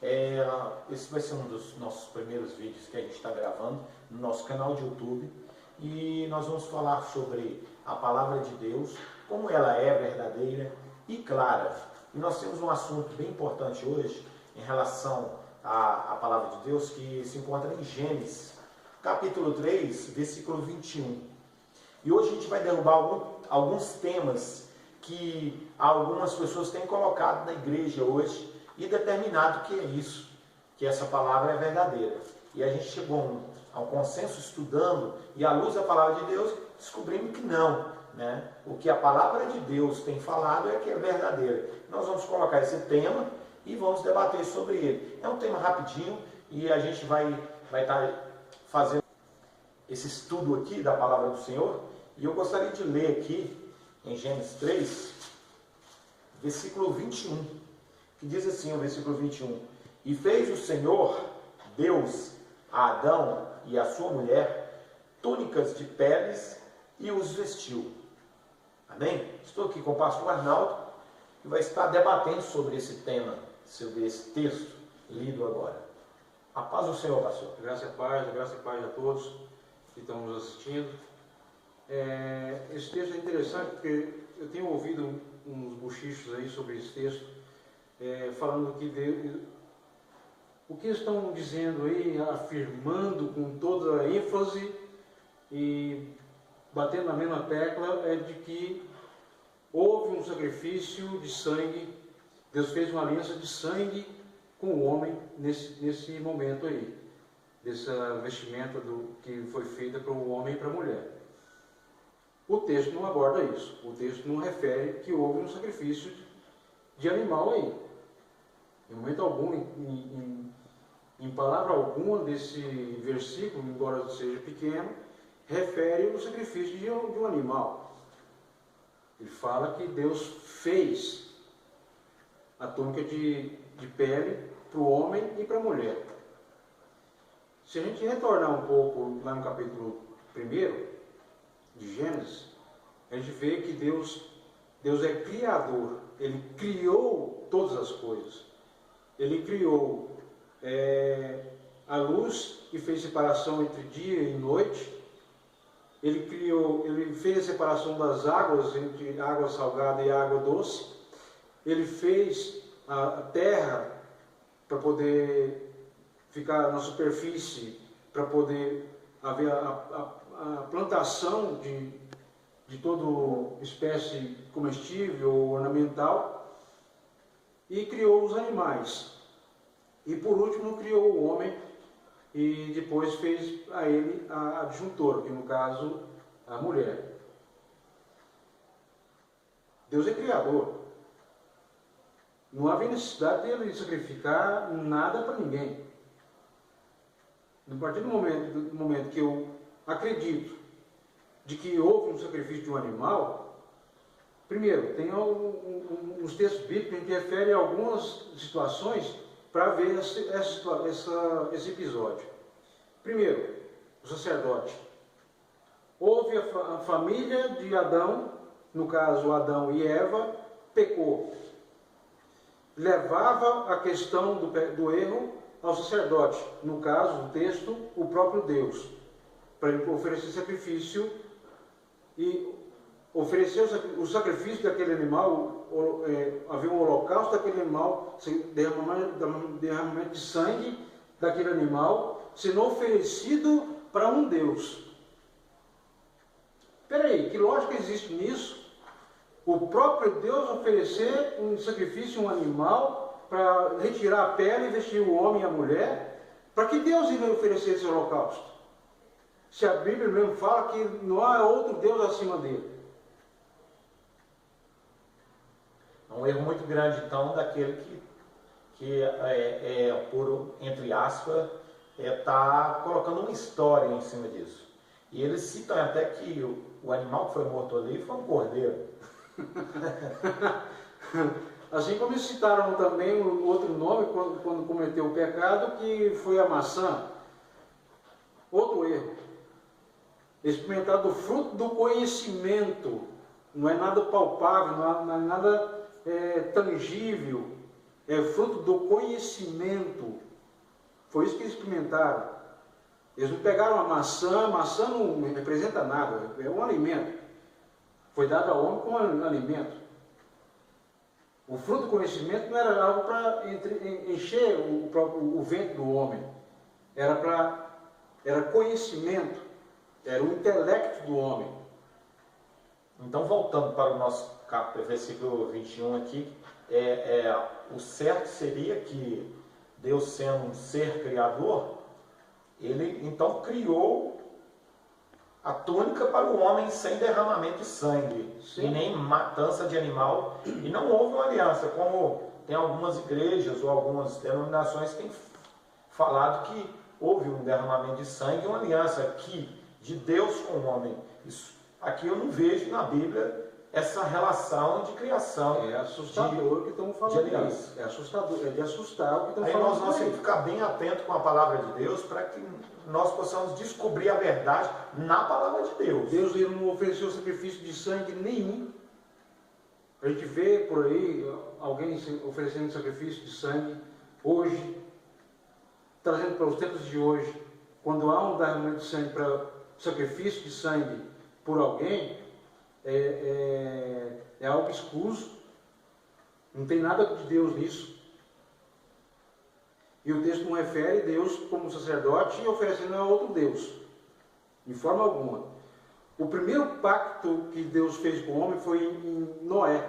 Esse vai ser um dos nossos primeiros vídeos que a gente está gravando no nosso canal de YouTube, e nós vamos falar sobre a palavra de Deus, como ela é verdadeira e clara. E nós temos um assunto bem importante hoje em relação à palavra de Deus, que se encontra em Gênesis, capítulo 3, versículo 21. E hoje a gente vai derrubar alguns temas que algumas pessoas têm colocado na igreja hoje e determinado que é isso, que essa palavra é verdadeira. E a gente chegou a um consenso estudando, e à luz da palavra de Deus, descobrimos que não, né? O que a palavra de Deus tem falado é que é verdadeira. Nós vamos colocar esse tema e vamos debater sobre ele. É um tema rapidinho e a gente vai estar fazendo esse estudo aqui da palavra do Senhor. E eu gostaria de ler aqui em Gênesis 3, versículo 21, que diz assim, o versículo 21: E fez o Senhor Deus a Adão e a sua mulher túnicas de peles e os vestiu. Amém? Estou aqui com o pastor Arnaldo, que vai estar debatendo sobre esse tema, sobre esse texto lido agora. A paz do Senhor, pastor. Graça e paz a todos que estão nos assistindo. Esse texto é interessante porque eu tenho ouvido uns bochichos aí sobre esse texto, falando que Deus, o que estão dizendo aí, afirmando com toda a ênfase e batendo na mesma tecla, é de que houve um sacrifício de sangue. Deus fez uma aliança de sangue com o homem nesse momento aí, dessa vestimenta que foi feita para o homem e para a mulher. O texto não aborda isso. O texto não refere que houve um sacrifício de animal aí. Em momento algum, em palavra alguma desse versículo, embora seja pequeno, refere o sacrifício de um animal. Ele fala que Deus fez a túnica de pele para o homem e para a mulher. Se a gente retornar um pouco lá no capítulo 1 de Gênesis, a gente vê que Deus é criador. Ele criou todas as coisas. Ele criou a luz e fez separação entre dia e noite. Ele fez a separação das águas entre água salgada e água doce. Ele fez a terra para poder ficar na superfície, para poder haver a plantação de toda espécie comestível ou ornamental, e criou os animais. E por último criou o homem, e depois fez a ele a adjuntora, que no caso a mulher. Deus é criador. Não havia necessidade dele sacrificar nada para ninguém. A partir do momento que eu acredito de que houve um sacrifício de um animal, primeiro, tem uns textos bíblicos que a gente refere a algumas situações para ver esse episódio. Primeiro, o sacerdote. Houve a família de Adão, no caso Adão e Eva, pecou. Levava a questão do erro ao sacerdote, no caso, o texto, o próprio Deus, para ele oferecer sacrifício e oferecer o sacrifício daquele animal, havia um holocausto daquele animal, derramamento de sangue daquele animal, sendo oferecido para um Deus. Espera aí, que lógica existe nisso? O próprio Deus oferecer um sacrifício, um animal, para retirar a pele e vestir o homem e a mulher? Para que Deus iria oferecer esse holocausto? Se a Bíblia mesmo fala que não há outro Deus acima dele. É um erro muito grande, então, daquele que por, entre aspas, está colocando uma história em cima disso. E eles citam até que o animal que foi morto ali foi um cordeiro. Assim como eles citaram também um outro nome quando cometeu o pecado, que foi a maçã. Outro erro. Experimentar do fruto do conhecimento. Não é nada palpável, não é nada tangível. é fruto do conhecimento. Foi isso que eles experimentaram. Eles não pegaram a maçã não representa nada, é um alimento. Foi dado ao homem como um alimento. O fruto do conhecimento não era algo para encher o ventre do homem. Era conhecimento, era o intelecto do homem. Então, voltando para o nosso versículo 21 aqui, o certo seria que Deus, sendo um ser criador, ele então criou a túnica para o homem sem derramamento de sangue. Sim. E nem matança de animal, e não houve uma aliança, como tem algumas igrejas ou algumas denominações que têm falado que houve um derramamento de sangue e uma aliança aqui de Deus com o homem. Isso, aqui eu não vejo na Bíblia essa relação de criação. É assustador o que estão falando. De aliança. É assustador, é de assustar o que estão falando. Aí nós temos que ficar bem atentos com a palavra de Deus para que nós possamos descobrir a verdade na palavra de Deus. Deus ele não ofereceu sacrifício de sangue nenhum. A gente vê por aí alguém oferecendo sacrifício de sangue hoje, trazendo para os tempos de hoje, quando há um derramamento de sangue para sacrifício de sangue por alguém, é algo escuso, não tem nada de Deus nisso. E o texto não refere Deus como sacerdote e oferecendo a outro Deus, de forma alguma. O primeiro pacto que Deus fez com o homem foi em Noé,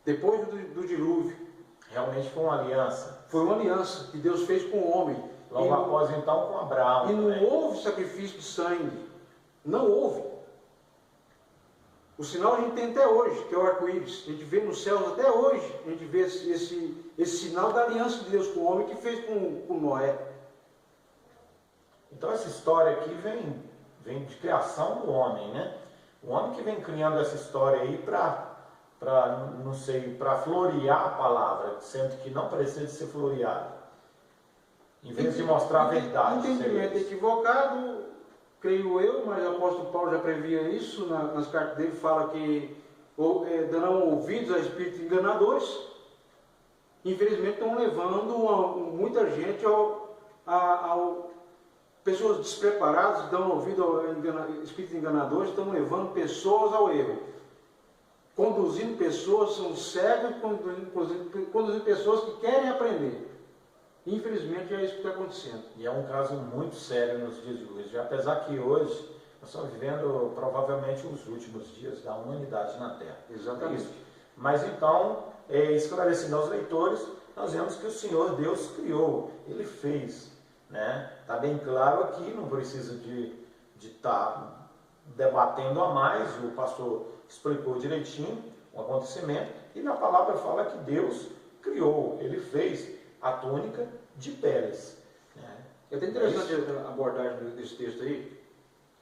depois do dilúvio. Realmente foi uma aliança. Foi uma aliança que Deus fez com o homem. Logo após então com Abraão. E não houve sacrifício de sangue. Não houve. O sinal a gente tem até hoje, que é o arco-íris. A gente vê nos céus até hoje. A gente vê esse sinal da aliança de Deus com o homem que fez com Noé. Então essa história aqui vem de criação do homem, né? O homem que vem criando essa história aí para florear a palavra, sendo que não precisa de ser floreada. Em vez de mostrar a verdade. Entendimento equivocado, creio eu, mas o apóstolo Paulo já previa isso nas cartas dele, fala que darão ouvidos a espíritos enganadores. Infelizmente estão levando muita gente pessoas despreparadas, dão ouvido a espíritos enganadores, estão levando pessoas ao erro. Conduzindo pessoas, são cegos, conduzindo pessoas que querem aprender. Infelizmente é isso que está acontecendo. E é um caso muito sério nos dias de hoje. Apesar que hoje nós estamos vivendo provavelmente os últimos dias da humanidade na Terra. Exatamente. Mas então, esclarecendo aos leitores, nós vemos que o Senhor Deus criou, Ele fez. Está bem claro aqui, não precisa de estar debatendo a mais, o pastor explicou direitinho o acontecimento, e na palavra fala que Deus criou, Ele fez a túnica de peles. É até interessante a abordagem desse texto aí,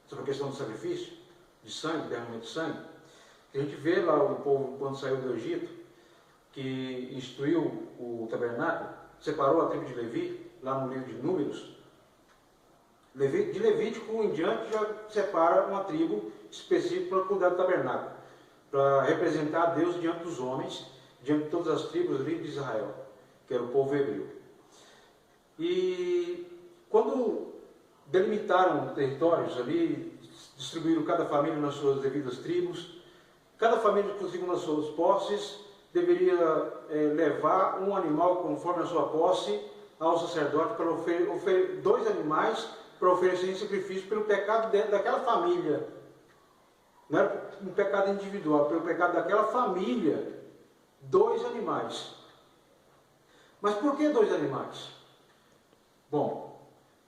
sobre a questão do sacrifício, de sangue, derramamento de sangue. A gente vê lá o povo, quando saiu do Egito, que instituiu o tabernáculo, separou a tribo de Levi, lá no livro de Números. De Levítico em diante já separa uma tribo específica para cuidar do tabernáculo, para representar Deus diante dos homens, diante de todas as tribos ali de Israel, que era o povo hebreu. E quando delimitaram territórios ali, distribuíram cada família nas suas devidas tribos, cada família, segundo as suas posses, deveria levar um animal conforme a sua posse ao sacerdote para oferecer 2 animais para oferecer em sacrifício pelo pecado daquela família. Não era um pecado individual, pelo pecado daquela família, 2 animais. Mas por que 2 animais? Bom,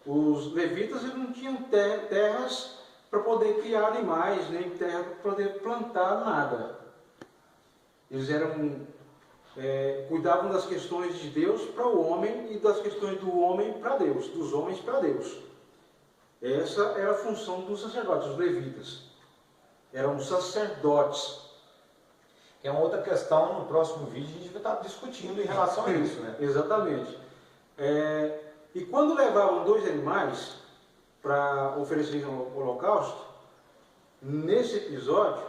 os levitas eles não tinham terras para poder criar animais, nem terra para poder plantar nada. Eles cuidavam das questões de Deus para o homem e das questões do homem para Deus, dos homens para Deus. Essa era a função dos sacerdotes, os levitas. Eram sacerdotes. É uma outra questão, no próximo vídeo a gente vai estar discutindo em relação a isso, né? Exatamente. E quando levavam 2 animais para oferecer no holocausto, nesse episódio,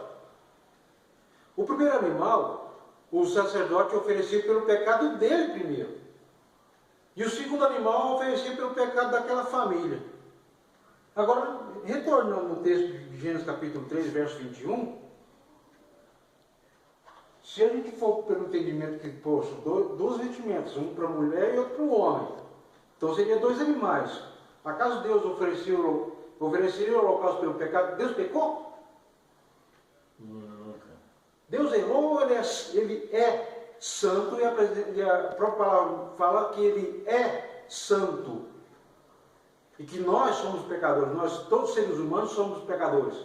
o primeiro animal o sacerdote oferecia pelo pecado dele primeiro. E o segundo animal oferecia pelo pecado daquela família. Agora, retornando no texto de Gênesis capítulo 3, verso 21, se a gente for pelo entendimento que, poxa, dois vestimentos, um para a mulher e outro para o homem, então seria dois animais. Acaso Deus ofereceria o holocausto pelo pecado? Deus pecou? Nunca. Deus errou, ele é santo, e a própria palavra fala que ele é santo. E que nós somos pecadores, nós todos seres humanos somos pecadores.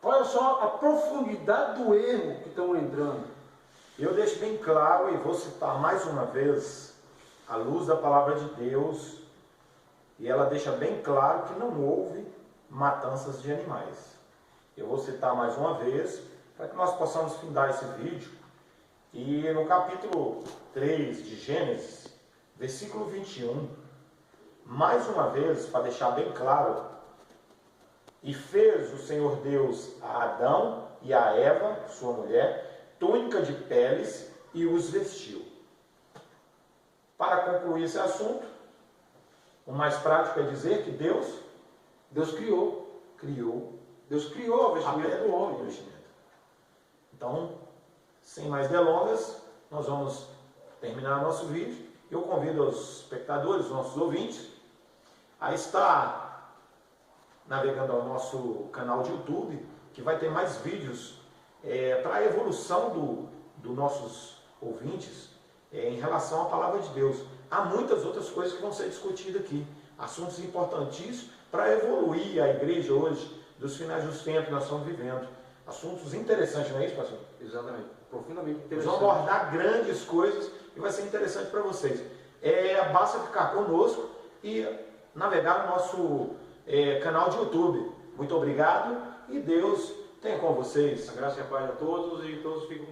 Olha só a profundidade do erro que estão entrando. Eu deixo bem claro e vou citar mais uma vez a luz da palavra de Deus, e ela deixa bem claro que não houve matanças de animais. Eu vou citar mais uma vez, para que nós possamos findar esse vídeo. E no capítulo 3 de Gênesis, versículo 21, mais uma vez, para deixar bem claro, e fez o Senhor Deus a Adão e a Eva, sua mulher, túnica de peles e os vestiu. Para concluir esse assunto, o mais prático é dizer que Deus criou Deus criou a vestimenta do homem. Então, sem mais delongas, nós vamos terminar nosso vídeo. Eu convido os espectadores, os nossos ouvintes, a estar navegando ao nosso canal de YouTube, que vai ter mais vídeos para a evolução dos nossos ouvintes em relação à palavra de Deus. Há muitas outras coisas que vão ser discutidas aqui, assuntos importantíssimos para evoluir a igreja hoje, dos finais dos tempos que nós estamos vivendo. Assuntos interessantes, não é isso, pastor? Exatamente, profundamente Nós interessante. vamos abordar grandes coisas e vai ser interessante para vocês. Basta ficar conosco e navegar no nosso canal de YouTube. Muito obrigado e Deus tenha com vocês. A graça e a paz a todos, e todos ficam